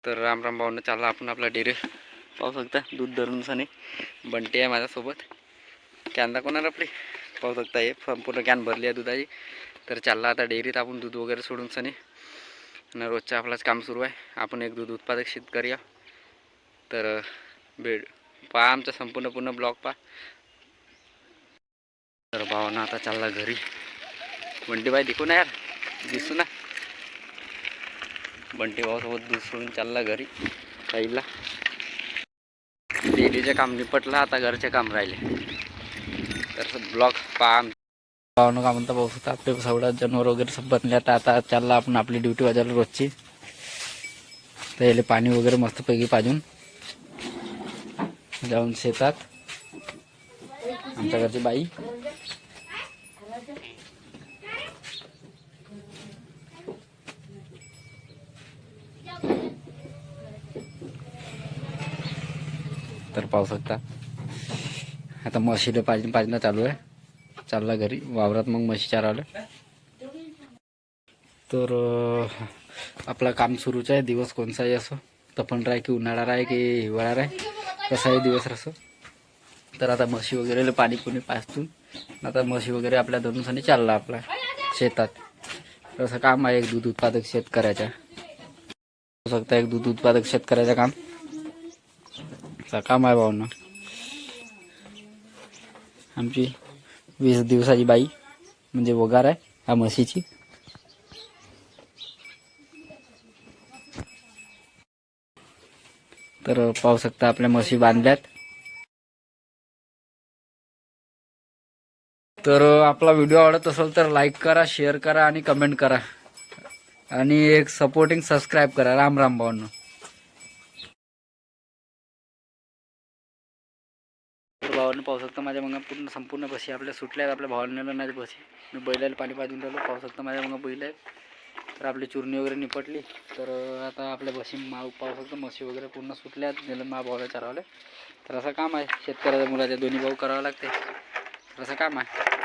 तर राम राम भाऊनं चालला आपण आपला डेअरी पाहू शकता. दूध धरून सनी बंटी आहे माझ्यासोबत. कॅन दाखवणार आपली पाहू शकता. हे संपूर्ण कॅन भरली आहे दुधाची. तर चालला आता डेअरीत आपण दूध वगैरे सोडून सनी. आणि रोजचं आपलंच काम सुरू आहे. आपण एक दूध उत्पादक शेतकरी आहे. तर बेड पहा आमचा संपूर्ण ब्लॉग पहा. तर भावानं आता चालला घरी. बंटी बाई दिखू ना यार, दिसू ना. बंटी भावासोबत दूध सोडून चालला घरी साईडला. डेलीचे काम निपटलं, आता घरचे काम राहिले. तर ब्लॉग पहा. भावानं का म्हणता पाहू शकता. आपले सवडा जनावर वगैरे सब बनले. आता चालला आपण आपली ड्युटी वाजायला रोजची. तर याले पाणी वगैरे मस्तपैकी पाजून जाऊन शेतात. आमच्या घरची बाई तर पाहू शकता. आता म्हशीला पाजणं चालू आहे. चालला घरी वावरात मग म्हशी चारवलं. तर आपलं काम सुरूच आहे. दिवस कोणताही असो, तपण राय की उन्हाळा राय की हिवाळा राय, कसाही दिवस असो. तर आता म्हशी वगैरे पाणी पुणी पाजतून आता म्हशी वगैरे आपल्या धनुसाने चालला आपला शेतात. असं काम आहे एक दूध उत्पादक शेतकऱ्याच्या. होऊ शकता एक दूध उत्पादक शेतकऱ्याचं काम आहे भावना. आमची 20 दिवसाची बाई म्हणजे वगार आहे हा म्हशीची. तर पाहू शकता आपल्या म्हशी बांधल्यात. तर आपला व्हिडिओ आवडत असेल तर लाईक करा, शेअर करा आणि कमेंट करा. आणि एक सपोर्टिंग सबस्क्राईब करा. राम राम भावांनो. भावानं पाहू शकता माझ्या मग संपूर्ण बशी आपल्या सुटल्या. आपल्या भावाला नेलं नाही बशी. मी बैलाला पाणी पाजून राहिलो. पाहू शकता माझ्या मग बैल आहे. तर आपली चुरणी वगैरे निपटली. तर आता आपल्या बशी पाहू शकता म्हशी वगैरे पूर्ण सुटल्या. नेलं मा भावाला चारवलं. तर असं काम आहे शेतकऱ्याच्या मुलाच्या दोन्ही भाऊ करावं लागते. तर असं काम आहे.